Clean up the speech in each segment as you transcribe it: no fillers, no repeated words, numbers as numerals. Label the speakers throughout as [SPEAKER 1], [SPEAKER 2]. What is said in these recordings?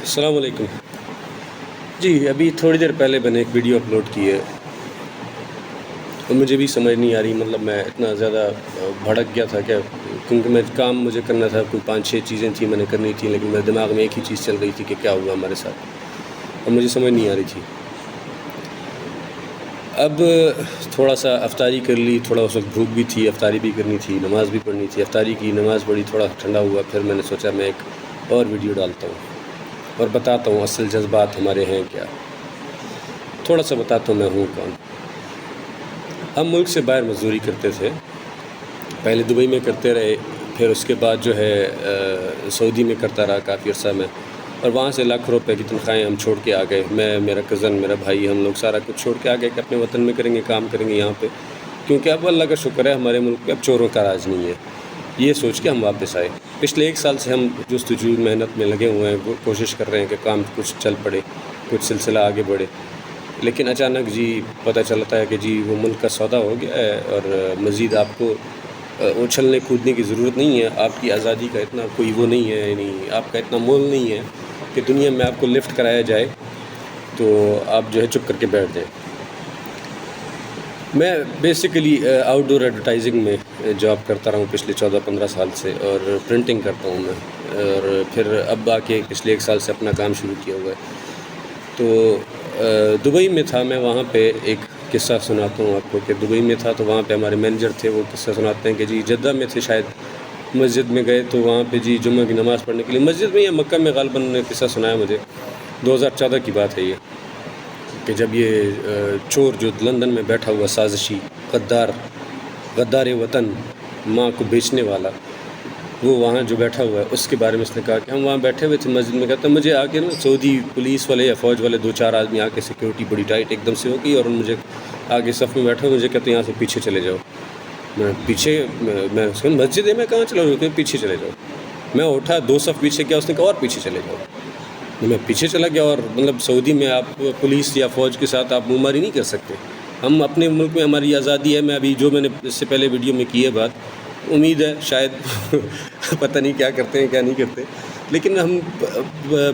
[SPEAKER 1] السلام علیکم جی، ابھی تھوڑی دیر پہلے میں نے ایک ویڈیو اپلوڈ کی ہے اور مجھے بھی سمجھ نہیں آ رہی، مطلب میں اتنا زیادہ بھڑک گیا تھا کیونکہ کام مجھے کرنا تھا، کوئی 5-6 چیزیں تھیں میں نے کرنی تھیں، لیکن میرے دماغ میں ایک ہی چیز چل رہی تھی کہ کیا ہوا ہمارے ساتھ، اور مجھے سمجھ نہیں آ رہی تھی۔ اب تھوڑا سا افطاری کر لی، تھوڑا اس وقت بھوک بھی تھی، افطاری بھی کرنی تھی، نماز بھی پڑھنی تھی، افطاری کی، نماز پڑھی، تھوڑا ٹھنڈا ہوا، پھر میں نے سوچا میں ایک اور ویڈیو ڈالتا ہوں اور بتاتا ہوں اصل جذبات ہمارے ہیں کیا، تھوڑا سا بتاتا ہوں میں ہوں کون۔ ہم ملک سے باہر مزدوری کرتے تھے، پہلے دبئی میں کرتے رہے، پھر اس کے بعد جو ہے سعودی میں کرتا رہا کافی عرصہ میں، اور وہاں سے لاکھ روپے کی تنخواہیں ہم چھوڑ کے آ گئے، میں، میرا کزن، میرا بھائی، ہم لوگ سارا کچھ چھوڑ کے آ گئے کہ اپنے وطن میں کریں گے، کام کریں گے یہاں پہ، کیونکہ اب اللہ کا شکر ہے ہمارے ملک پہ اب چوروں کا راج نہیں ہے، یہ سوچ کے ہم واپس آئے۔ پچھلے 1 سال سے ہم جستجو محنت میں لگے ہوئے ہیں، کوشش کر رہے ہیں کہ کام کچھ چل پڑے، کچھ سلسلہ آگے بڑھے، لیکن اچانک جی پتہ چلتا ہے کہ جی وہ ملک کا سودا ہو گیا ہے، اور مزید آپ کو اچھلنے کودنے کی ضرورت نہیں ہے، آپ کی آزادی کا اتنا کوئی وہ نہیں ہے، یعنی آپ کا اتنا مول نہیں ہے کہ دنیا میں آپ کو لفٹ کرایا جائے تو آپ جو ہے چپ کر کے بیٹھ جائیں۔ میں بیسیکلی آؤٹ ڈور ایڈورٹائزنگ میں جاب کرتا رہا ہوں پچھلے 14-15 سال سے، اور پرنٹنگ کرتا ہوں میں، اور پھر اب آ کے پچھلے 1 سال سے اپنا کام شروع کیا ہوا ہے۔ تو دبئی میں تھا میں، وہاں پہ ایک قصہ سناتا ہوں آپ کو کہ دبئی میں تھا تو وہاں پہ ہمارے مینیجر تھے، وہ قصہ سناتے ہیں کہ جی جدہ میں تھے شاید، مسجد میں گئے تو وہاں پہ جی جمعہ کی نماز پڑھنے کے لیے مسجد میں یا مکہ میں، غالباً نے قصہ سنایا مجھے، 2014 کی بات ہے یہ، کہ جب یہ چور جو لندن میں بیٹھا ہوا سازشی غدار وطن، ماں کو بیچنے والا، وہ وہاں جو بیٹھا ہوا ہے اس کے بارے میں اس نے کہا کہ ہم وہاں بیٹھے ہوئے تھے مسجد میں، کہتا ہے مجھے آگے نا سعودی پولیس والے یا فوج والے 2-4 آدمی آ کے سیکورٹی بڑی ٹائٹ ایک دم سے ہو گئی، اور مجھے آگے صف میں بیٹھا ہوا، مجھے کہتے ہیں یہاں سے پیچھے چلے جاؤ۔ میں پیچھے، میں اس کو مسجد ہے، میں کہاں چلا جاؤں، پیچھے چلے جاؤ۔ میں اٹھا 2 صف پیچھے کیا، اس نے کہا اور پیچھے چلے جاؤ۔ میں پیچھے چلا گیا، اور مطلب سعودی میں آپ پولیس یا فوج کے ساتھ آپ منہ ماری نہیں کر سکتے، ہم اپنے ملک میں ہماری آزادی ہے۔ میں ابھی جو میں نے اس سے پہلے ویڈیو میں کی ہے بات، امید ہے شاید پتہ نہیں کیا کرتے ہیں کیا نہیں کرتے، لیکن ہم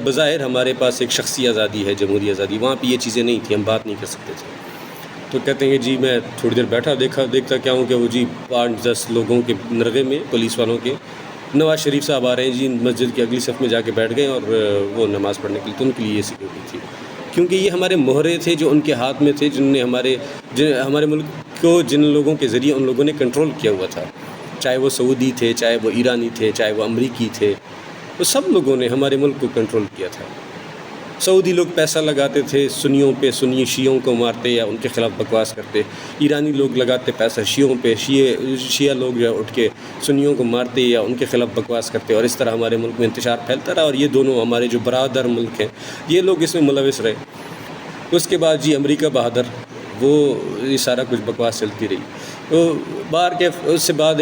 [SPEAKER 1] بظاہر ہمارے پاس ایک شخصی آزادی ہے، جمہوری آزادی، وہاں پہ یہ چیزیں نہیں تھیں، ہم بات نہیں کر سکتے تھے۔ تو کہتے ہیں کہ جی میں تھوڑی دیر بیٹھا دیکھتا کیا ہوں کہ وہ جی 5-10 لوگوں کے نرغے میں، پولیس والوں کے، نواز شریف صاحب آ رہے ہیں جی، مسجد کی اگلی صف میں جا کے بیٹھ گئے، اور وہ نماز پڑھنے کے لیے، تو ان کے لیے یہ سیکورٹی تھی، کیونکہ یہ ہمارے مہرے تھے جو ان کے ہاتھ میں تھے، جن نے ہمارے ملک کو، جن لوگوں کے ذریعے ان لوگوں نے کنٹرول کیا ہوا تھا، چاہے وہ سعودی تھے، چاہے وہ ایرانی تھے، چاہے وہ امریکی تھے، وہ سب لوگوں نے ہمارے ملک کو کنٹرول کیا تھا۔ سعودی لوگ پیسہ لگاتے تھے سنیوں پہ، سنی شیعوں کو مارتے یا ان کے خلاف بکواس کرتے، ایرانی لوگ لگاتے پیسہ شیعوں پہ، شیعہ لوگ جو اٹھ کے سنیوں کو مارتے یا ان کے خلاف بکواس کرتے، اور اس طرح ہمارے ملک میں انتشار پھیلتا رہا، اور یہ دونوں ہمارے جو برادر ملک ہیں یہ لوگ اس میں ملوث رہے۔ اس کے بعد جی امریکہ بہادر، وہ یہ سارا کچھ بکواس چلتی رہی۔ تو باہر کے اس سے بعد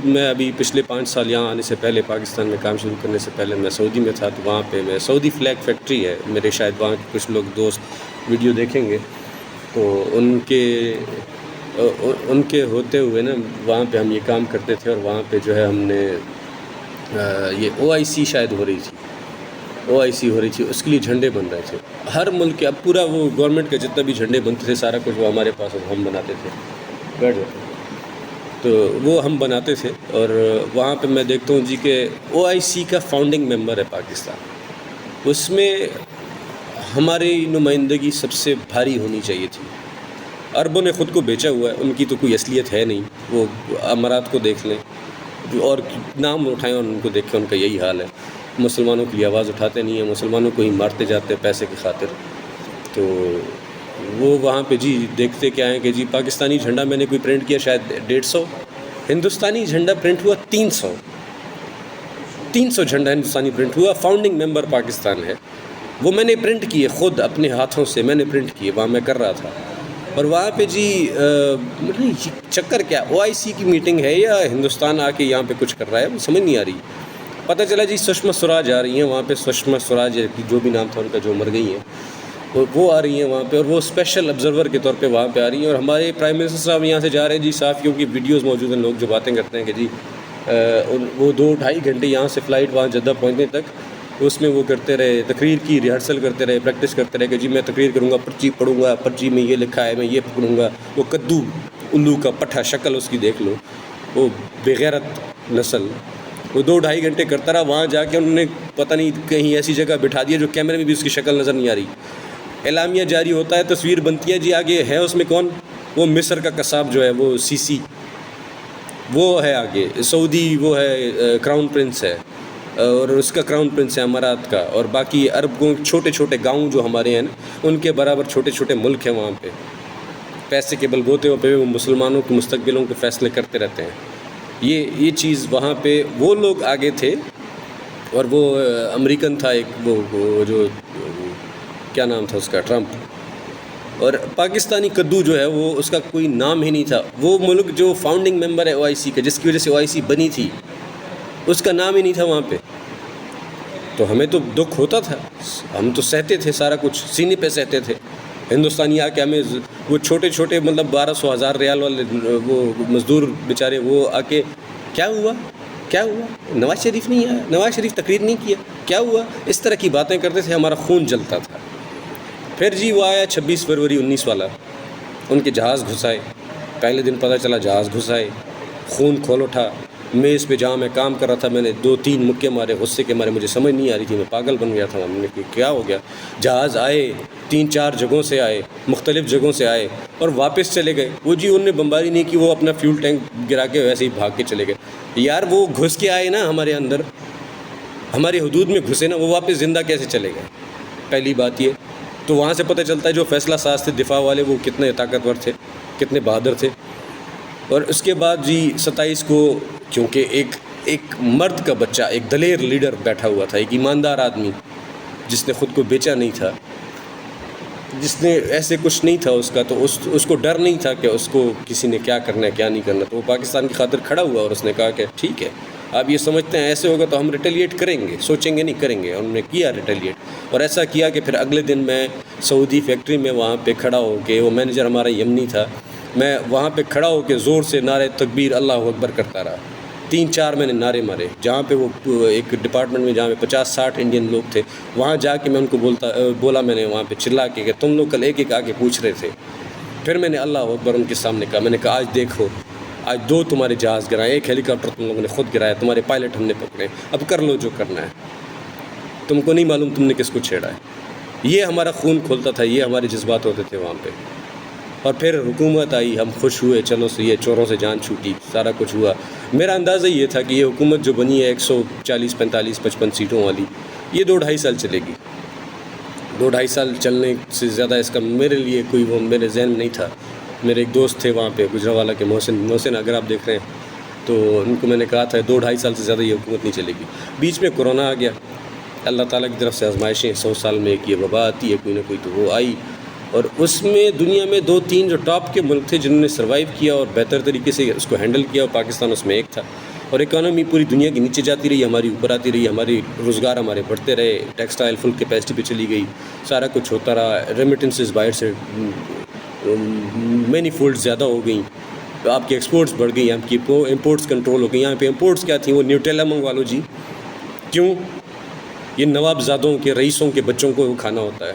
[SPEAKER 1] میں ابھی پچھلے 5 سال یہاں آنے سے پہلے، پاکستان میں کام شروع کرنے سے پہلے میں سعودی میں تھا، تو وہاں پہ میں سعودی فلیگ فیکٹری ہے میرے، شاید وہاں کے کچھ لوگ دوست ویڈیو دیکھیں گے، تو ان کے ہوتے ہوئے نا وہاں پہ ہم یہ کام کرتے تھے، اور وہاں پہ جو ہے ہم نے یہ OIC شاید ہو رہی تھی، OIC ہو رہی تھی، اس کے لیے جھنڈے بن رہے تھے ہر ملک کے، اب پورا وہ گورنمنٹ کا جتنا بھی جھنڈے بنتے تھے سارا کچھ وہ ہمارے پاس ہم بناتے تھے، بیٹھ جاتے، تو وہ ہم بناتے تھے۔ اور وہاں پہ میں دیکھتا ہوں جی کہ OIC کا فاؤنڈنگ ممبر ہے پاکستان، اس میں ہماری نمائندگی سب سے بھاری ہونی چاہیے تھی۔ عربوں نے خود کو بیچا ہوا ہے، ان کی تو کوئی اصلیت ہے نہیں، وہ امارات کو دیکھ لیں اور نام اٹھائیں اور ان کو دیکھیں، ان کا یہی حال ہے، مسلمانوں کے لیے آواز اٹھاتے نہیں ہیں، مسلمانوں کو ہی مارتے جاتے ہیں پیسے کی خاطر۔ تو وہ وہاں پہ جی دیکھتے کیا ہیں کہ جی پاکستانی جھنڈا میں نے کوئی پرنٹ کیا شاید 150، ہندوستانی جھنڈا پرنٹ ہوا 300 جھنڈا ہندوستانی پرنٹ ہوا، فاؤنڈنگ ممبر پاکستان ہے، وہ میں نے پرنٹ کیے خود اپنے ہاتھوں سے، میں نے پرنٹ کیے، وہاں میں کر رہا تھا۔ اور وہاں پہ جی چکر کیا، OIC کی میٹنگ ہے یا ہندوستان آ کے یہاں پہ کچھ کر رہا ہے، وہ سمجھ نہیں آ رہی۔ پتہ چلا جی سشما سوراج آ رہی ہیں وہاں پہ، سشما سوراج جو بھی نام تھا ان کا، جو مر گئی ہیں، وہ آ رہی ہیں وہاں پہ، اور وہ اسپیشل آبزرور کے طور پہ وہاں پہ آ رہی ہیں، اور ہمارے پرائم منسٹر صاحب یہاں سے جا رہے ہیں جی، صحافیوں کی ویڈیوز موجود ہیں، لوگ جو باتیں کرتے ہیں کہ جی وہ 2-2.5 گھنٹے یہاں سے فلائٹ وہاں جدہ پہنچنے تک اس میں وہ کرتے رہے، تقریر کی ریہرسل کرتے رہے، پریکٹس کرتے رہے کہ جی میں تقریر کروں گا، پرچی پڑھوں گا، پرچی میں یہ لکھا ہے میں یہ پکڑوں گا. وہ کدو الو کا پٹھا شکل اس کی دیکھ لو، وہ بغیرت نسل. وہ 2-2.5 گھنٹے کرتا رہا. وہاں جا کے انہوں نے پتہ نہیں کہیں ایسی جگہ بٹھا دیا جو کیمرے میں بھی اس کی شکل نظر نہیں آ رہی. اعلامیہ جاری ہوتا ہے، تصویر بنتی ہے، جی آگے ہے اس میں کون؟ وہ مصر کا قصاب جو ہے وہ سیسی، وہ ہے آگے. سعودی وہ ہے کراؤن پرنس ہے، اور اس کا کراؤن پرنس ہے امارات کا. اور باقی عرب چھوٹے چھوٹے گاؤں جو ہمارے ہیں نا، ان کے برابر چھوٹے چھوٹے ملک ہیں وہاں پہ. پیسے کے بلبوتے پہ وہ مسلمانوں کے مستقبلوں کے فیصلے کرتے رہتے ہیں. یہ چیز وہاں پہ وہ لوگ آگے تھے. اور وہ امریکن تھا ایک، وہ جو کیا نام تھا اس کا، ٹرمپ. اور پاکستانی کدو جو ہے وہ اس کا کوئی نام ہی نہیں تھا. وہ ملک جو فاؤنڈنگ ممبر ہے OIC کا، جس کی وجہ سے OIC بنی تھی، اس کا نام ہی نہیں تھا وہاں پہ. تو ہمیں تو دکھ ہوتا تھا، ہم تو سہتے تھے، سارا کچھ سینے پہ سہتے تھے. ہندوستانی آ کے ہمیں وہ چھوٹے چھوٹے مطلب 1200-1000 ریال والے وہ مزدور بیچارے، وہ آ کے کیا ہوا کیا ہوا، نواز شریف نہیں آیا، نواز شریف تقریر نہیں کیا، کیا ہوا، اس طرح کی باتیں کرتے تھے. ہمارا خون جلتا تھا. پھر جی وہ آیا 26 فروری 19 والا، ان کے جہاز گھسائے. پہلے دن پتہ چلا جہاز گھسائے، خون کھول اٹھا. میز پہ جہاں میں کام کر رہا تھا، میں نے 2-3 مکے مارے غصے کے مارے. مجھے سمجھ نہیں آ رہی تھی، میں پاگل بن گیا تھا. ہم نے کیا ہو گیا؟ جہاز آئے 3-4 جگہوں سے آئے، مختلف جگہوں سے آئے اور واپس چلے گئے. وہ جی انہوں نے بمباری نہیں کی، وہ اپنا فیول ٹینک گرا کے ویسے ہی بھاگ کے چلے گئے. یار وہ گھس کے آئے نا ہمارے اندر، ہماری حدود میں گھسے نا، وہ واپس زندہ کیسے چلے گئے؟ پہلی بات یہ. تو وہاں سے پتہ چلتا ہے جو فیصلہ ساز تھے دفاع والے، وہ کتنے طاقتور تھے، کتنے بہادر تھے. اور اس کے بعد جی 27 کو، کیونکہ ایک مرد کا بچہ، ایک دلیر لیڈر بیٹھا ہوا تھا، ایک ایماندار آدمی جس نے خود کو بیچا نہیں تھا، جس نے ایسے کچھ نہیں تھا اس کا، تو اس کو ڈر نہیں تھا کہ اس کو کسی نے کیا کرنا ہے کیا نہیں کرنا. تو وہ پاکستان کی خاطر کھڑا ہوا اور اس نے کہا کہ ٹھیک ہے، آپ یہ سمجھتے ہیں ایسے ہوگا تو ہم ریٹیلیٹ کریں گے، سوچیں گے نہیں، کریں گے. اور انہوں نے کیا ریٹیلیٹ. اور ایسا کیا کہ پھر اگلے دن میں سعودی فیکٹری میں وہاں پہ کھڑا ہو کے، وہ مینیجر ہمارا یمنی تھا، میں وہاں پہ کھڑا ہو کے زور سے نعرہ تکبیر اللہ اکبر کرتا رہا. 3-4 میں نے نعرے مارے. جہاں پہ وہ ایک ڈپارٹمنٹ میں جہاں پہ 50-60 انڈین لوگ تھے، وہاں جا کے میں ان کو بولا میں نے وہاں پہ چلا کے کہ تم لوگ کل ایک آ کے پوچھ رہے تھے. پھر میں نے اللہ اکبر ان کے سامنے کہا. میں نے کہا آج دیکھو، آج 2 تمہارے جہاز گرائے، ایک ہیلی کاپٹر تم لوگوں نے خود گرایا، تمہارے پائلٹ ہم نے پکڑے، اب کر لو جو کرنا ہے. تم کو نہیں معلوم تم نے کس کو چھیڑا ہے. یہ ہمارا خون کھولتا تھا، یہ ہمارے جذبات ہوتے تھے وہاں پہ. اور پھر حکومت آئی، ہم خوش ہوئے، چلو سے یہ چوروں سے جان چھوٹی، سارا کچھ ہوا. میرا اندازہ یہ تھا کہ یہ حکومت جو بنی ہے 140, 45, 55 سیٹوں والی، یہ 2-2.5 سال چلے گی. 2-2.5 سال چلنے سے زیادہ اس کا میرے لیے کوئی وہ میرے ذہن میں نہیں تھا. میرے ایک دوست تھے وہاں پہ گجرانوالہ کے، محسن اگر آپ دیکھ رہے ہیں تو ان کو میں نے کہا تھا 2-2.5 سال سے زیادہ یہ حکومت نہیں چلے گی. بیچ میں کورونا آ گیا، اللہ تعالیٰ کی طرف سے آزمائشیں. 100 سال میں ایک یہ وبا آتی ہے کوئی نہ کوئی، تو وہ آئی. اور اس میں دنیا میں 2-3 جو ٹاپ کے ملک تھے جنہوں نے سروائیو کیا اور بہتر طریقے سے اس کو ہینڈل کیا، اور پاکستان اس میں ایک تھا. اور اکانومی پوری دنیا کی نیچے جاتی رہی، ہماری اوپر آتی رہی، ہماری روزگار ہمارے بڑھتے رہے، ٹیکسٹائل فل کیپیسٹی پہ چلی گئی، سارا کچھ ہوتا رہا. ریمیٹنسز باہر سے مینی فولڈ زیادہ ہو گئیں، آپ کی ایکسپورٹس بڑھ گئی، آپ کی امپورٹس کنٹرول ہو گئی. یہاں پہ امپورٹس کیا تھیں؟ وہ نیوٹیلا منگوا لو جی. کیوں؟ یہ نواب زادوں کے، رئیسوں کے بچوں کو وہ کھانا ہوتا ہے،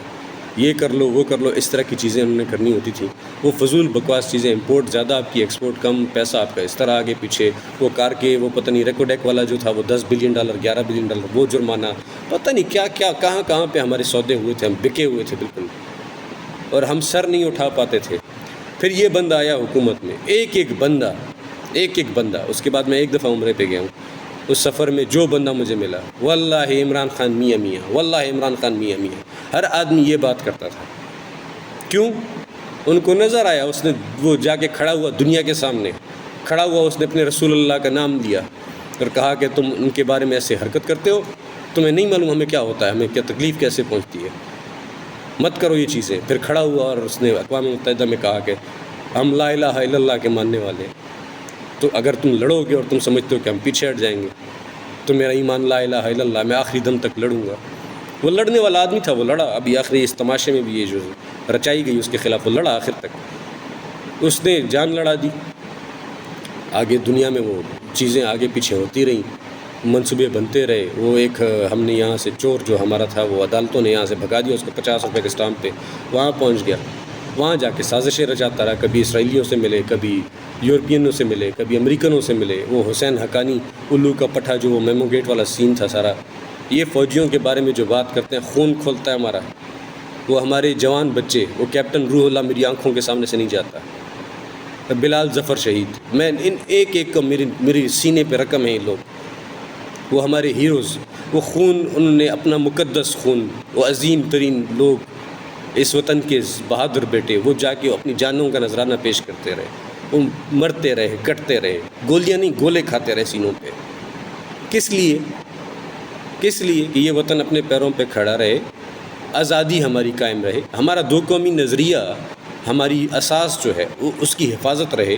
[SPEAKER 1] یہ کر لو وہ کر لو، اس طرح کی چیزیں انہوں نے کرنی ہوتی تھیں. وہ فضول بکواس چیزیں، امپورٹ زیادہ آپ کی، ایکسپورٹ کم، پیسہ آپ کا اس طرح آگے پیچھے. وہ کار کے وہ پتہ نہیں ریکوڈیک والا جو تھا وہ $10 بلین، $11 بلین، وہ جرمانہ، پتہ نہیں کیا کیا، کہاں پہ ہمارے سودے ہوئے تھے، ہم بکے ہوئے تھے بالکل، اور ہم سر نہیں اٹھا پاتے تھے. پھر یہ بندہ آیا حکومت میں، ایک بندہ. اس کے بعد میں ایک دفعہ عمرے پہ گیا ہوں، اس سفر میں جو بندہ مجھے ملا، واللہ عمران خان میاں، واللہ عمران خان میاں. ہر آدمی یہ بات کرتا تھا. کیوں؟ ان کو نظر آیا، اس نے وہ جا کے کھڑا ہوا دنیا کے سامنے، کھڑا ہوا، اس نے اپنے رسول اللہ کا نام لیا اور کہا کہ تم ان کے بارے میں ایسے حرکت کرتے ہو، تمہیں نہیں معلوم ہمیں کیا ہوتا ہے، ہمیں کیا تکلیف کیسے پہنچتی ہے، مت کرو یہ چیزیں. پھر کھڑا ہوا اور اس نے اقوام متحدہ میں کہا کہ ہم لا الہ الا اللہ کے ماننے والے ہیں، تو اگر تم لڑو گے اور تم سمجھتے ہو کہ ہم پیچھے ہٹ جائیں گے، تو میرا ایمان لا الہ الا اللہ، میں آخری دم تک لڑوں گا. وہ لڑنے والا آدمی تھا، وہ لڑا. ابھی آخری اس تماشے میں بھی یہ جو رچائی گئی اس کے خلاف وہ لڑا آخر تک، اس نے جان لڑا دی. آگے دنیا میں وہ چیزیں آگے پیچھے ہوتی رہیں. منصوبے بنتے رہے. وہ ایک ہم نے یہاں سے چور جو ہمارا تھا وہ عدالتوں نے یہاں سے بھگا دیا, اس کو 50 روپے کے اسٹامپ پہ وہاں پہنچ گیا. وہاں جا کے سازشیں رچاتا رہا, کبھی اسرائیلیوں سے ملے, کبھی یورپینوں سے ملے, کبھی امریکنوں سے ملے. وہ حسین حقانی الو کا پٹھا جو وہ میمو گیٹ والا سین تھا سارا, یہ فوجیوں کے بارے میں جو بات کرتے ہیں خون کھولتا ہے ہمارا. وہ ہمارے جوان بچے, وہ کیپٹن روح اللہ میری آنکھوں کے سامنے سے نہیں جاتا. بلال ظفر شہید, میں ان ایک ایک کا میری سینے پہ رقم ہے. یہ لوگ وہ ہمارے ہیروز, وہ خون انہوں نے اپنا مقدس خون, وہ عظیم ترین لوگ اس وطن کے بہادر بیٹے, وہ جا کے اپنی جانوں کا نذرانہ پیش کرتے رہے. وہ مرتے رہے, کٹتے رہے, گولیاں نہیں گولے کھاتے رہے سینوں پہ. کس لیے؟ کس لیے کہ یہ وطن اپنے پیروں پہ کھڑا رہے, آزادی ہماری قائم رہے, ہمارا دو قومی نظریہ ہماری اساس جو ہے وہ اس کی حفاظت رہے.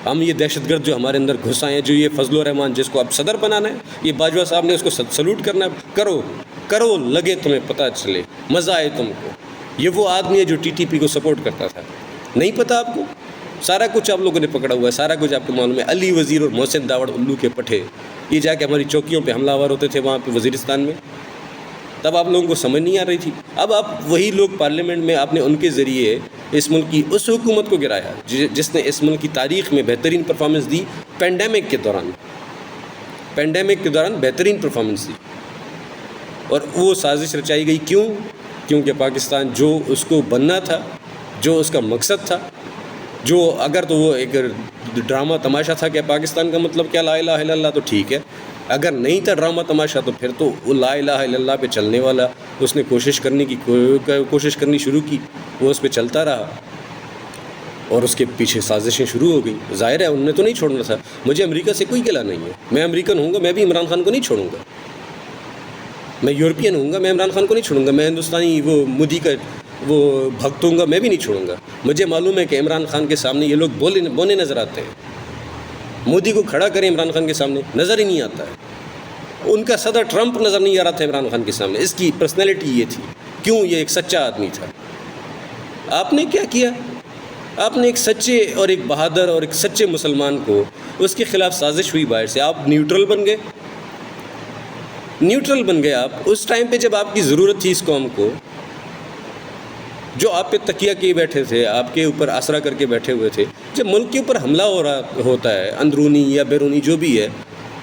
[SPEAKER 1] ہم یہ دہشت گرد جو ہمارے اندر گھس آئے ہیں, جو یہ فضل الرحمان جس کو اب صدر بنانا ہے, یہ باجوہ صاحب نے اس کو سلوٹ کرنا ہے. کرو لگے تمہیں پتہ چلے, مزہ آئے تم کو. یہ وہ آدمی ہے جو ٹی ٹی پی کو سپورٹ کرتا تھا. نہیں پتہ آپ کو؟ سارا کچھ آپ لوگوں نے پکڑا ہوا ہے, سارا کچھ آپ کو معلوم ہے. علی وزیر اور محسن داوڑ الو کے پٹھے یہ جا کے ہماری چوکیوں پہ حملہ آور ہوتے تھے وہاں پہ وزیرستان میں. تب آپ لوگوں کو سمجھ نہیں آ رہی تھی. اب آپ وہی لوگ پارلیمنٹ میں آپ نے ان کے ذریعے اس ملک کی اس حکومت کو گرایا جس نے اس ملک کی تاریخ میں بہترین پرفارمنس دی. پینڈیمک کے دوران بہترین پرفارمنس دی. اور وہ سازش رچائی گئی. کیوں؟ کیونکہ پاکستان جو اس کو بننا تھا, جو اس کا مقصد تھا, جو اگر تو وہ ایک ڈرامہ تماشا تھا کہ پاکستان کا مطلب کیا لا الہ الا اللہ, تو ٹھیک ہے. اگر نہیں تھا ڈرامہ تماشا تو پھر تو وہ لا الہ الا اللہ پہ چلنے والا, اس نے کوشش کرنی شروع کی, وہ اس پہ چلتا رہا اور اس کے پیچھے سازشیں شروع ہو گئیں. ظاہر ہے انہوں نے تو نہیں چھوڑنا تھا. مجھے امریکہ سے کوئی گلہ نہیں ہے, میں امریکن ہوں گا, میں بھی عمران خان کو نہیں چھوڑوں گا. میں یورپین ہوں گا, میں عمران خان کو نہیں چھوڑوں گا. میں ہندوستانی وہ مودی کا وہ بھکت ہوں گا, میں بھی نہیں چھوڑوں گا. مجھے معلوم ہے کہ عمران خان کے سامنے یہ لوگ بونے نظر آتے ہیں. مودی کو کھڑا کریں عمران خان کے سامنے, نظر ہی نہیں آتا ہے. ان کا صدر ٹرمپ نظر نہیں آ رہا تھا عمران خان کے سامنے. اس کی پرسنالٹی یہ تھی. کیوں؟ یہ ایک سچا آدمی تھا. آپ نے کیا کیا؟ آپ نے ایک سچے اور ایک بہادر اور ایک سچے مسلمان کو اس کے خلاف سازش ہوئی باہر سے, آپ نیوٹرل بن گئے. آپ اس ٹائم پہ جب آپ کی ضرورت تھی اس قوم کو, جو آپ پہ تکیہ کیے بیٹھے تھے, آپ کے اوپر آسرا کر کے بیٹھے ہوئے تھے. جب ملک کے اوپر حملہ ہوتا ہے, اندرونی یا بیرونی جو بھی ہے,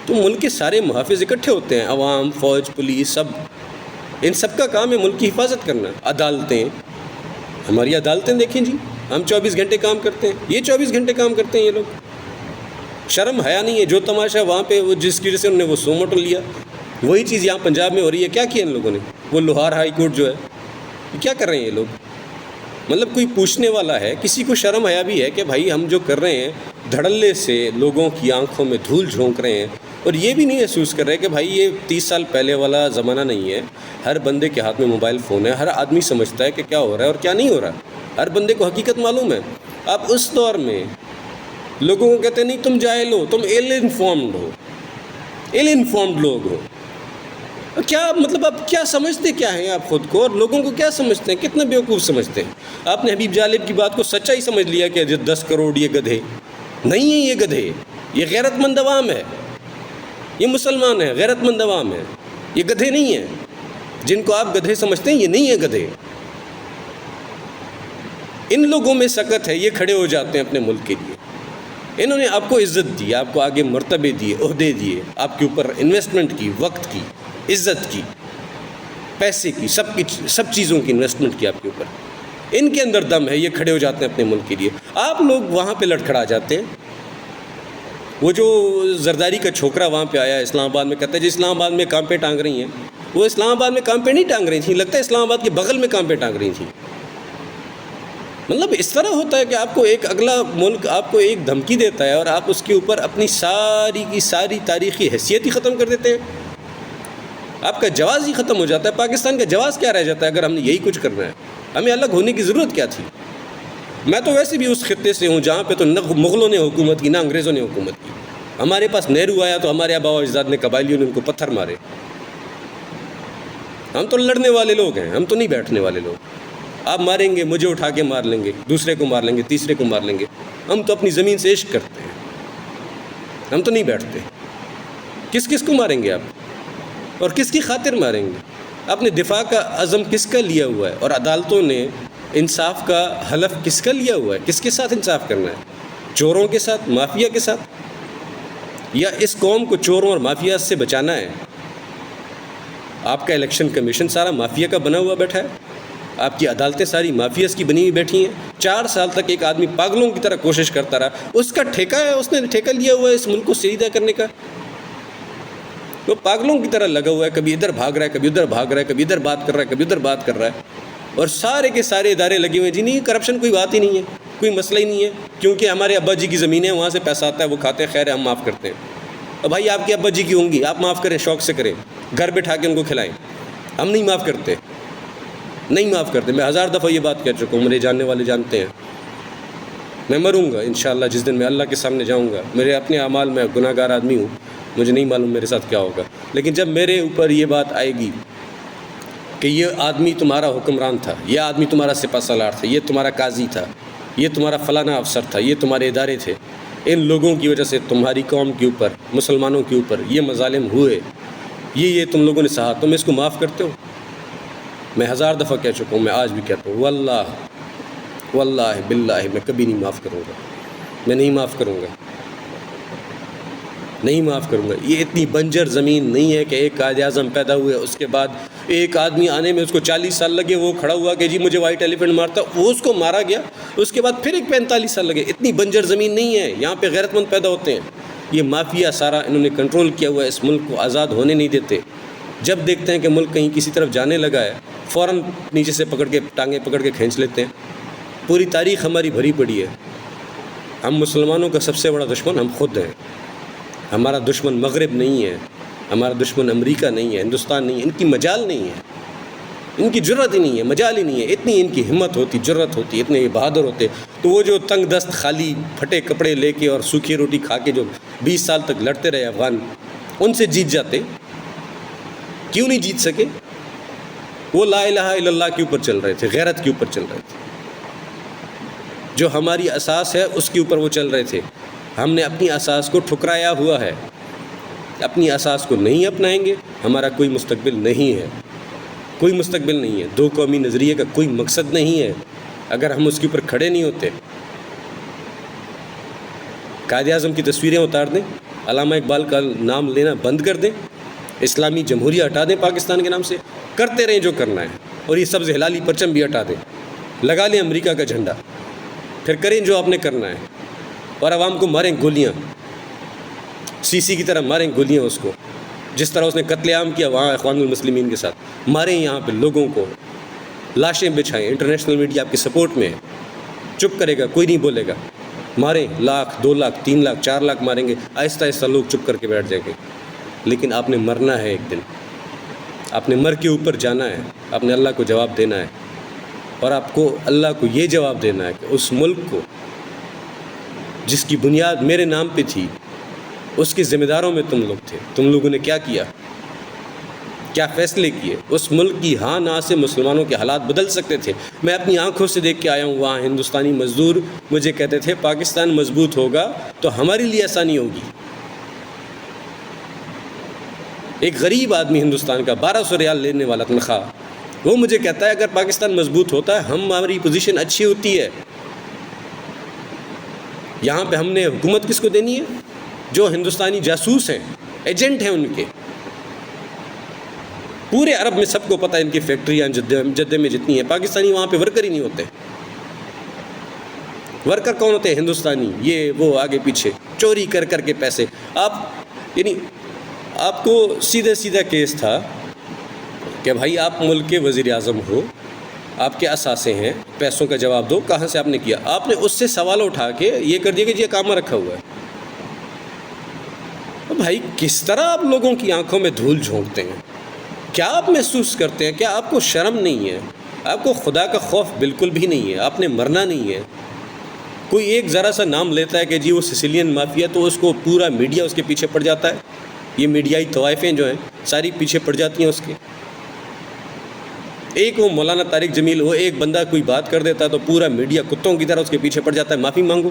[SPEAKER 1] تو ملک کے سارے محافظ اکٹھے ہوتے ہیں, عوام, فوج, پولیس, سب. ان سب کا کام ہے ملک کی حفاظت کرنا. عدالتیں, ہماری عدالتیں دیکھیں جی, ہم 24 گھنٹے کام کرتے ہیں, یہ 24 گھنٹے کام کرتے ہیں. یہ لوگ شرم حیا نہیں ہے. جو تماشا وہاں پہ وہ جس کی وجہ سے انہوں نے وہ سو موٹو لیا, وہی چیز یہاں پنجاب میں ہو رہی ہے. کیا کیا ان لوگوں نے؟ وہ لوہار ہائی کورٹ جو ہے, کیا کر رہے ہیں یہ لوگ؟ مطلب کوئی پوچھنے والا ہے, کسی کو شرم حیا بھی ہے کہ بھائی ہم جو کر رہے ہیں دھڑلے سے لوگوں کی آنکھوں میں دھول جھونک رہے ہیں, اور یہ بھی نہیں محسوس کر رہے کہ بھائی یہ 30 سال پہلے والا زمانہ نہیں ہے. ہر بندے کے ہاتھ میں موبائل فون ہے, ہر آدمی سمجھتا ہے کہ کیا ہو رہا ہے اور کیا نہیں ہو رہا. ہر بندے کو حقیقت معلوم ہے. آپ اس دور میں لوگوں کو کہتے ہیں نہیں تم جاہل ہو, تم ایل انفارمڈ لوگ ہو. کیا مطلب آپ کیا سمجھتے کیا ہیں آپ خود کو, اور لوگوں کو کیا سمجھتے ہیں, کتنے بیوقوف سمجھتے ہیں. آپ نے حبیب جالب کی بات کو سچا ہی سمجھ لیا کہ 10 کروڑ یہ گدھے نہیں ہیں. یہ گدھے, یہ غیرت مند عوام ہے, یہ مسلمان ہیں, غیرت مند عوام ہے. یہ گدھے نہیں ہیں. جن کو آپ گدھے سمجھتے ہیں یہ نہیں ہیں گدھے. ان لوگوں میں سکت ہے, یہ کھڑے ہو جاتے ہیں اپنے ملک کے لیے. انہوں نے آپ کو عزت دی, آپ کو آگے مرتبے دیے, عہدے دیے, آپ کے اوپر انویسٹمنٹ کی, وقت کی, عزت کی, پیسے کی, سب چیزوں کی انویسٹمنٹ کی آپ کے اوپر. ان کے اندر دم ہے, یہ کھڑے ہو جاتے ہیں اپنے ملک کے لیے. آپ لوگ وہاں پہ لڑکھڑا جاتے ہیں. وہ جو زرداری کا چھوکرا وہاں پہ آیا اسلام آباد میں, کہتا ہے جی اسلام آباد میں کانپیں ٹانگ رہی ہیں. وہ اسلام آباد میں کانپیں نہیں ٹانگ رہی تھیں, لگتا ہے اسلام آباد کے بغل میں کانپیں ٹانگ رہی تھیں. مطلب اس طرح ہوتا ہے کہ آپ کو ایک اگلا ملک آپ کو ایک دھمکی دیتا ہے اور آپ اس کے اوپر اپنی ساری کی ساری تاریخی حیثیت ہی ختم کر دیتے ہیں. آپ کا جواز ہی ختم ہو جاتا ہے. پاکستان کا جواز کیا رہ جاتا ہے اگر ہم نے یہی کچھ کرنا ہے؟ ہمیں الگ ہونے کی ضرورت کیا تھی؟ میں تو ویسے بھی اس خطے سے ہوں جہاں پہ تو نہ مغلوں نے حکومت کی نہ انگریزوں نے حکومت کی. ہمارے پاس نہرو آیا تو ہمارے آبا و اجداد نے, قبائلیوں نے ان کو پتھر مارے. ہم تو لڑنے والے لوگ ہیں, ہم تو نہیں بیٹھنے والے لوگ. آپ ماریں گے, مجھے اٹھا کے مار لیں گے, دوسرے کو مار لیں گے, تیسرے کو مار لیں گے. ہم تو اپنی زمین سے عشق کرتے ہیں, ہم تو نہیں بیٹھتے. کس کس کو ماریں گے آپ، اور کس کی خاطر ماریں گے؟ اپنے دفاع کا عزم کس کا لیا ہوا ہے؟ اور عدالتوں نے انصاف کا حلف کس کا لیا ہوا ہے؟ کس کے ساتھ انصاف کرنا ہے؟ چوروں کے ساتھ، مافیا کے ساتھ؟ یا اس قوم کو چوروں اور مافیا سے بچانا ہے؟ آپ کا الیکشن کمیشن سارا مافیا کا بنا ہوا بیٹھا ہے، آپ کی عدالتیں ساری مافیاز کی بنی ہوئی بیٹھی ہیں۔ 4 سال تک ایک آدمی پاگلوں کی طرح کوشش کرتا رہا، اس کا ٹھیکہ ہے، اس نے ٹھیکہ لیا ہوا ہے اس ملک کو سیدھا کرنے کا، وہ پاگلوں کی طرح لگا ہوا ہے، کبھی ادھر بھاگ رہا ہے، کبھی ادھر بھاگ رہا ہے، کبھی ادھر بات کر رہا ہے، کبھی ادھر بات کر رہا ہے، اور سارے کے سارے ادارے لگے ہوئے ہیں جی نہیں کرپشن کوئی بات ہی نہیں ہے، کوئی مسئلہ ہی نہیں ہے، کیونکہ ہمارے ابا جی کی زمینیں ہیں، وہاں سے پیسہ آتا ہے، وہ کھاتے ہیں، خیر ہے ہم معاف کرتے ہیں۔ اور بھائی آپ کے ابا جی کی ہوں گی، آپ معاف کریں، شوق سے کریں، گھر بٹھا کے ان کو کھلائیں، ہم نہیں معاف کرتے، نہیں معاف کرتے۔ میں 1000 دفعہ یہ بات کہہ چکا ہوں، میرے جاننے والے جانتے ہیں، میں مروں گا انشاءاللہ جس دن میں اللہ کے سامنے جاؤں گا، میرے اپنے اعمال میں گناہ گار آدمی ہوں، مجھے نہیں معلوم میرے ساتھ کیا ہوگا، لیکن جب میرے اوپر یہ بات آئے گی کہ یہ آدمی تمہارا حکمران تھا، یہ آدمی تمہارا سپہ سالار تھا، یہ تمہارا قاضی تھا، یہ تمہارا فلانا افسر تھا، یہ تمہارے ادارے تھے، ان لوگوں کی وجہ سے تمہاری قوم کے اوپر، مسلمانوں کے اوپر یہ مظالم ہوئے، یہ تم لوگوں نے سہا، تم اس کو معاف کرتے ہو؟ میں 1000 دفعہ کہہ چکا ہوں، میں آج بھی کہتا ہوں، واللہ باللہ میں کبھی نہیں معاف کروں گا، میں نہیں معاف کروں گا، نہیں معاف کروں گا۔ یہ اتنی بنجر زمین نہیں ہے کہ ایک قائد اعظم پیدا ہوئے، اس کے بعد ایک آدمی آنے میں اس کو 40 سال لگے، وہ کھڑا ہوا کہ جی مجھے وائٹ ایلیفنٹ مارتا، وہ اس کو مارا گیا، اس کے بعد پھر ایک 45 سال لگے۔ اتنی بنجر زمین نہیں ہے، یہاں پہ غیرت مند پیدا ہوتے ہیں۔ یہ مافیا سارا انہوں نے کنٹرول کیا ہوا ہے، اس ملک کو آزاد ہونے نہیں دیتے۔ جب دیکھتے ہیں کہ ملک کہیں کسی طرف جانے لگا ہے، فوراً نیچے سے پکڑ کے ٹانگیں پکڑ کے کھینچ لیتے ہیں۔ پوری تاریخ ہماری بھری پڑی ہے، ہم مسلمانوں کا سب سے بڑا دشمن ہم خود ہیں۔ ہمارا دشمن مغرب نہیں ہے، ہمارا دشمن امریکہ نہیں ہے، ہندوستان نہیں ہے، ان کی مجال نہیں ہے، ان کی جرت ہی نہیں ہے، مجال ہی نہیں ہے۔ اتنی ان کی ہمت ہوتی، جرت ہوتی، اتنے بہادر ہوتے تو وہ جو تنگ دست خالی پھٹے کپڑے لے کے اور سوکھی روٹی کھا کے جو 20 سال تک لڑتے رہے افغان، ان سے جیت جاتے۔ کیوں نہیں جیت سکے؟ وہ لا الہ الا اللہ کے اوپر چل رہے تھے، غیرت کے اوپر چل رہے تھے، جو ہماری اساس ہے اس کے اوپر وہ چل رہے تھے۔ ہم نے اپنی اساس کو ٹھکرایا ہوا ہے، اپنی اساس کو نہیں اپنائیں گے، ہمارا کوئی مستقبل نہیں ہے، کوئی مستقبل نہیں ہے۔ 2 قومی نظریے کا کوئی مقصد نہیں ہے اگر ہم اس کے اوپر کھڑے نہیں ہوتے۔ قائد اعظم کی تصویریں اتار دیں، علامہ اقبال کا نام لینا بند کر دیں، اسلامی جمہوریہ ہٹا دیں پاکستان کے نام سے، کرتے رہیں جو کرنا ہے، اور یہ سبز ہلالی پرچم بھی ہٹا دیں، لگا لیں امریکہ کا جھنڈا، پھر کریں جو آپ نے کرنا ہے، اور عوام کو ماریں گولیاں، سی کی طرح ماریں گولیاں اس کو، جس طرح اس نے قتل عام کیا وہاں اخوان المسلمین کے ساتھ، ماریں یہاں پہ لوگوں کو، لاشیں بچھائیں۔ انٹرنیشنل میڈیا آپ کی سپورٹ میں ہے، چپ کرے گا، کوئی نہیں بولے گا، ماریں، 1 لاکھ 2 لاکھ 3 لاکھ 4 لاکھ ماریں گے، آہستہ آہستہ لوگ چپ کر کے بیٹھ جائیں گے۔ لیکن آپ نے مرنا ہے ایک دن، آپ نے مر کے اوپر جانا ہے، آپ نے اللہ کو جواب دینا ہے، اور آپ کو اللہ کو یہ جواب دینا ہے کہ اس ملک کو جس کی بنیاد میرے نام پہ تھی، اس کے ذمہ داروں میں تم لوگ تھے، تم لوگوں نے کیا کیا، کیا فیصلے کیے؟ اس ملک کی ہاں نہ سے مسلمانوں کے حالات بدل سکتے تھے۔ میں اپنی آنکھوں سے دیکھ کے آیا ہوں، وہاں ہندوستانی مزدور مجھے کہتے تھے پاکستان مضبوط ہوگا تو ہمارے لیے آسانی ہوگی۔ ایک غریب آدمی ہندوستان کا 1200 ریال لینے والا تنخواہ، وہ مجھے کہتا ہے اگر پاکستان مضبوط ہوتا ہے ہماری پوزیشن اچھی ہوتی ہے۔ یہاں پہ ہم نے حکومت کس کو دینی ہے؟ جو ہندوستانی جاسوس ہیں، ایجنٹ ہیں ان کے۔ پورے عرب میں سب کو پتہ ہے ان کی فیکٹریاں جدہ میں جتنی ہیں، پاکستانی وہاں پہ ورکر ہی نہیں ہوتے۔ ورکر کون ہوتے ہیں؟ ہندوستانی، یہ وہ آگے پیچھے چوری کر کر کے پیسے۔ یعنی آپ کو سیدھا کیس تھا کہ بھائی آپ ملک کے وزیر اعظم ہو، آپ کے اثاثے ہیں، پیسوں کا جواب دو، کہاں سے آپ نے کیا؟ آپ نے اس سے سوال اٹھا کے یہ کر دیا کہ یہ کام رکھا ہوا ہے۔ بھائی کس طرح آپ لوگوں کی آنکھوں میں دھول جھونکتے ہیں؟ کیا آپ محسوس کرتے ہیں؟ کیا آپ کو شرم نہیں ہے؟ آپ کو خدا کا خوف بالکل بھی نہیں ہے؟ آپ نے مرنا نہیں ہے؟ کوئی ایک ذرا سا نام لیتا ہے کہ جی وہ سسیلین مافیا، تو اس کو پورا میڈیا اس کے پیچھے پڑ جاتا ہے، یہ میڈیائی طوائفیں جو ہیں ساری پیچھے پڑ جاتی ہیں اس کے۔ ایک وہ مولانا طارق جمیل، وہ ایک بندہ کوئی بات کر دیتا ہے تو پورا میڈیا کتوں کی طرح اس کے پیچھے پڑ جاتا ہے، معافی مانگو۔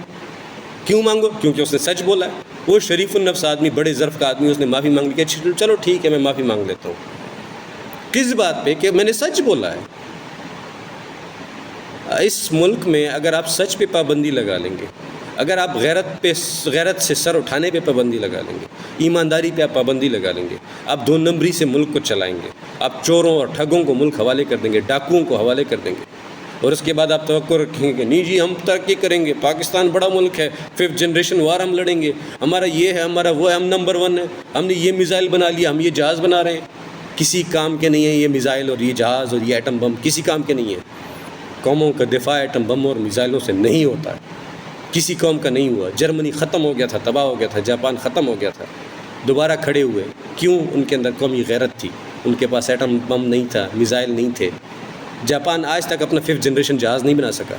[SPEAKER 1] کیوں مانگو؟ کیونکہ اس نے سچ بولا ہے۔ وہ شریف النفس آدمی، بڑے ظرف کا آدمی، اس نے معافی مانگ لی کہ چلو ٹھیک ہے میں معافی مانگ لیتا ہوں. کس بات پہ؟ کہ میں نے سچ بولا ہے. اس ملک میں اگر آپ سچ پہ پابندی لگا لیں گے، اگر آپ غیرت سے سر اٹھانے پہ پابندی لگا لیں گے، ایمانداری پہ آپ پابندی لگا لیں گے، آپ 2 نمبری سے ملک کو چلائیں گے، آپ چوروں اور ٹھگوں کو ملک حوالے کر دیں گے، ڈاکوؤں کو حوالے کر دیں گے، اور اس کے بعد آپ توقع رکھیں گے کہ نہیں جی ہم ترقی کریں گے، پاکستان بڑا ملک ہے، 5th جنریشن وار ہم لڑیں گے، ہمارا یہ ہے، ہمارا وہ ہے، ہم نمبر 1 ہے، ہم نے یہ میزائل بنا لیا، ہم یہ جہاز بنا رہے ہیں. کسی کام کے نہیں ہے یہ میزائل اور یہ جہاز اور یہ ایٹم بم، کسی کام کے نہیں ہے. قوموں کا دفاع ایٹم بم اور میزائلوں سے نہیں ہوتا ہے. کسی قوم کا نہیں ہوا. جرمنی ختم ہو گیا تھا، تباہ ہو گیا تھا، جاپان ختم ہو گیا تھا، دوبارہ کھڑے ہوئے. کیوں؟ ان کے اندر قومی غیرت تھی، ان کے پاس ایٹم بم نہیں تھا، میزائل نہیں تھے. جاپان آج تک اپنا 5th جنریشن جہاز نہیں بنا سکا.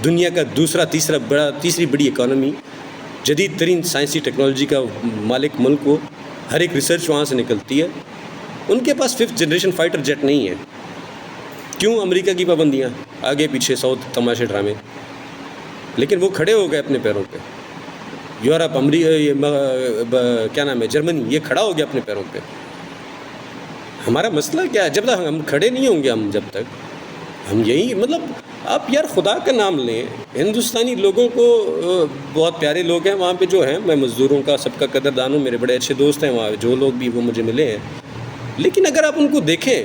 [SPEAKER 1] دنیا کا تیسری بڑی اکانومی، جدید ترین سائنسی ٹیکنالوجی کا مالک ملک وہ، ہر ایک ریسرچ وہاں سے نکلتی ہے. ان کے پاس 5th جنریشن فائٹر جیٹ نہیں ہے. کیوں؟ امریکہ کی پابندیاں، آگے پیچھے 100 تماشے ڈرامے. لیکن وہ کھڑے ہو گئے اپنے پیروں پہ. یورپ، کیا نام ہے، جرمنی، یہ کھڑا ہو گیا اپنے پیروں پہ. ہمارا مسئلہ کیا ہے؟ جب تک ہم کھڑے نہیں ہوں گے، جب تک ہم یہی آپ یار خدا کا نام لیں. ہندوستانی لوگوں کو بہت پیارے لوگ ہیں وہاں پہ جو ہیں، میں مزدوروں کا سب کا قدردان ہوں، میرے بڑے اچھے دوست ہیں وہاں جو لوگ بھی وہ مجھے ملے ہیں. لیکن اگر آپ ان کو دیکھیں،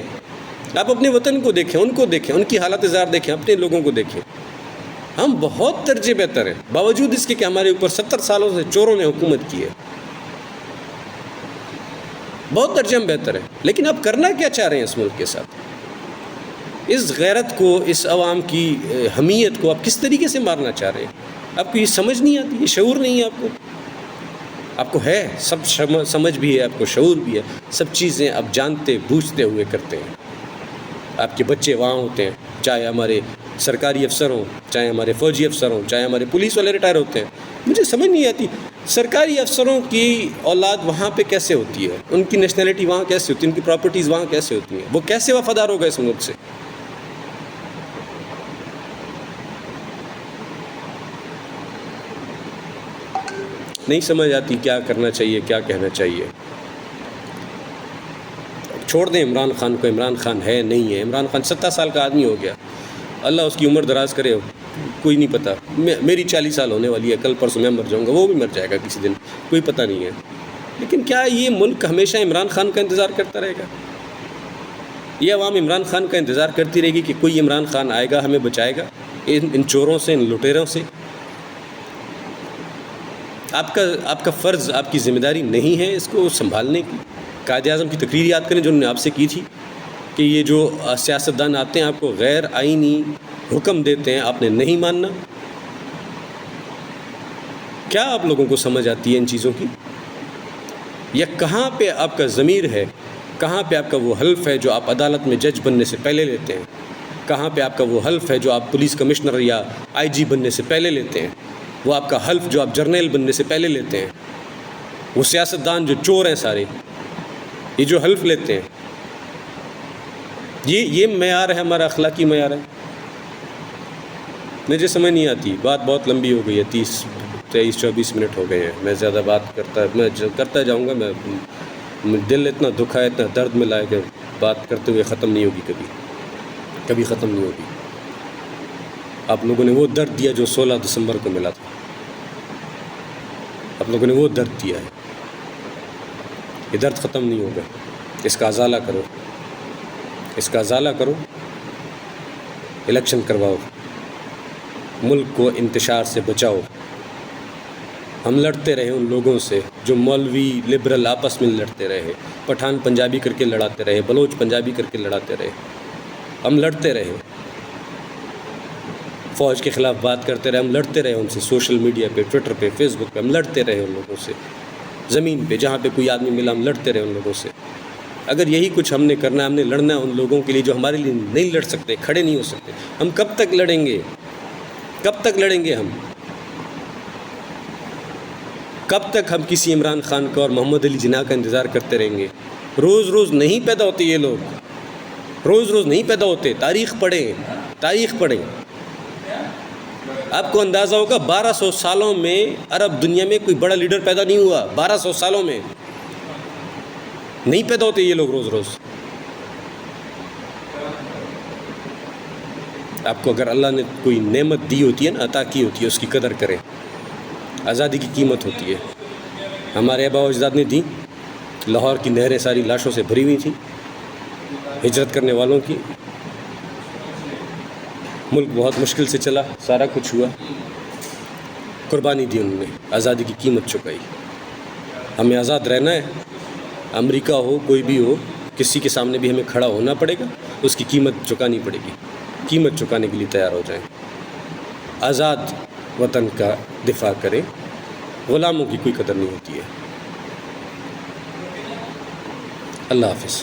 [SPEAKER 1] آپ اپنے وطن کو دیکھیں، ان کی حالت زار دیکھیں، اپنے لوگوں کو دیکھیں، ہم بہت درجے بہتر ہیں، باوجود اس کے کہ ہمارے اوپر 70 سالوں سے چوروں نے حکومت کی ہے. بہت درجے ہم بہتر ہیں. لیکن آپ کرنا کیا چاہ رہے ہیں اس ملک کے ساتھ؟ اس غیرت کو، اس عوام کی حمیت کو آپ کس طریقے سے مارنا چاہ رہے ہیں؟ آپ کو یہ سمجھ نہیں آتی، یہ شعور نہیں ہے آپ کو. آپ کو ہے، سب سمجھ بھی ہے، آپ کو شعور بھی ہے، سب چیزیں آپ جانتے بوجھتے ہوئے کرتے ہیں. آپ کے بچے وہاں ہوتے ہیں، چاہے ہمارے سرکاری افسر ہوں، چاہے ہمارے فوجی افسر ہوں، چاہے ہمارے پولیس والے ریٹائر ہوتے ہیں. مجھے سمجھ نہیں آتی سرکاری افسروں کی اولاد وہاں پہ کیسے ہوتی ہے، ان کی نیشنلٹی وہاں کیسے ہوتی ہے، ان کی پراپرٹیز وہاں کیسے ہوتی ہیں، وہ کیسے وفادار ہوگا اس ملک سے. نہیں سمجھ آتی کیا کرنا چاہیے، کیا کہنا چاہیے. چھوڑ دیں عمران خان کو. عمران خان ہے نہیں ہے، عمران خان 70 سال کا آدمی ہو گیا، اللہ اس کی عمر دراز کرے. کوئی نہیں پتہ، میری 40 سال ہونے والی ہے، کل پرسوں میں مر جاؤں گا، وہ بھی مر جائے گا کسی دن، کوئی پتہ نہیں ہے. لیکن کیا یہ ملک ہمیشہ عمران خان کا انتظار کرتا رہے گا؟ یہ عوام عمران خان کا انتظار کرتی رہے گی کہ کوئی عمران خان آئے گا، ہمیں بچائے گا ان چوروں سے، ان لٹیروں سے؟ آپ کا فرض، آپ کی ذمہ داری نہیں ہے اس کو سنبھالنے کی؟ قائد اعظم کی تقریر یاد کریں جو انہوں نے آپ سے کی تھی کہ یہ جو سیاستدان آتے ہیں آپ کو غیر آئینی حکم دیتے ہیں، آپ نے نہیں ماننا. کیا آپ لوگوں کو سمجھ آتی ہے ان چیزوں کی؟ یا کہاں پہ آپ کا ضمیر ہے؟ کہاں پہ آپ کا وہ حلف ہے جو آپ عدالت میں جج بننے سے پہلے لیتے ہیں؟ کہاں پہ آپ کا وہ حلف ہے جو آپ پولیس کمشنر یا IG بننے سے پہلے لیتے ہیں؟ وہ آپ کا حلف جو آپ جرنیل بننے سے پہلے لیتے ہیں؟ وہ سیاستدان جو چور ہیں سارے، یہ جو حلف لیتے ہیں، یہ معیار ہے ہمارا، اخلاقی معیار ہے؟ مجھے سمجھ نہیں آتی. بات بہت لمبی ہو گئی ہے، 23-24 منٹ ہو گئے ہیں. میں زیادہ بات کرتا جاؤں گا، میں دل اتنا دکھا ہے، اتنا درد ملا ہے کہ بات کرتے ہوئے ختم نہیں ہوگی، کبھی ختم نہیں ہوگی. آپ لوگوں نے وہ درد دیا جو 16 دسمبر کو ملا تھا. آپ لوگوں نے وہ درد دیا ہے. یہ درد ختم نہیں ہوگا. اس کا ازالہ کرو، اس کا ازالہ کرو. الیکشن کرواؤ، ملک کو انتشار سے بچاؤ. ہم لڑتے رہے ان لوگوں سے جو مولوی لبرل آپس میں لڑتے رہے، پٹھان پنجابی کر کے لڑاتے رہے، بلوچ پنجابی کر کے لڑاتے رہے. ہم لڑتے رہے، فوج کے خلاف بات کرتے رہے، ہم لڑتے رہے ان سے، سوشل میڈیا پہ، ٹویٹر پہ، فیس بک پہ ہم لڑتے رہے ان لوگوں سے. زمین پہ جہاں پہ کوئی آدمی ملا ہم لڑتے رہے ان لوگوں سے. اگر یہی کچھ ہم نے کرنا ہے، ہم نے لڑنا ہے ان لوگوں کے لیے جو ہمارے لیے نہیں لڑ سکتے، کھڑے نہیں ہو سکتے. ہم کب تک لڑیں گے؟ کب تک لڑیں گے ہم؟ کب تک ہم کسی عمران خان کا اور محمد علی جناح کا انتظار کرتے رہیں گے؟ روز روز نہیں پیدا ہوتے یہ لوگ، روز روز نہیں پیدا ہوتے. تاریخ پڑھیں، تاریخ پڑھیں. آپ کو اندازہ ہوگا 1200 سالوں میں عرب دنیا میں کوئی بڑا لیڈر پیدا نہیں ہوا. 1200 سالوں میں نہیں پیدا ہوتے یہ لوگ روز روز. آپ کو اگر اللہ نے کوئی نعمت دی ہوتی ہے نا، عطا کی ہوتی ہے، اس کی قدر کریں. آزادی کی قیمت ہوتی ہے. ہمارے آباء و اجداد نے دی. لاہور کی نہریں ساری لاشوں سے بھری ہوئی تھیں، ہجرت کرنے والوں کی. ملک بہت مشکل سے چلا، سارا کچھ ہوا، قربانی دی انہوں نے، آزادی کی قیمت چکائی. ہمیں آزاد رہنا ہے. امریکہ ہو، کوئی بھی ہو، کسی کے سامنے بھی ہمیں کھڑا ہونا پڑے گا، اس کی قیمت چکانی پڑے گی. قیمت چکانے کے لیے تیار ہو جائیں. آزاد وطن کا دفاع کریں. غلاموں کی کوئی قدر نہیں ہوتی ہے. اللہ حافظ.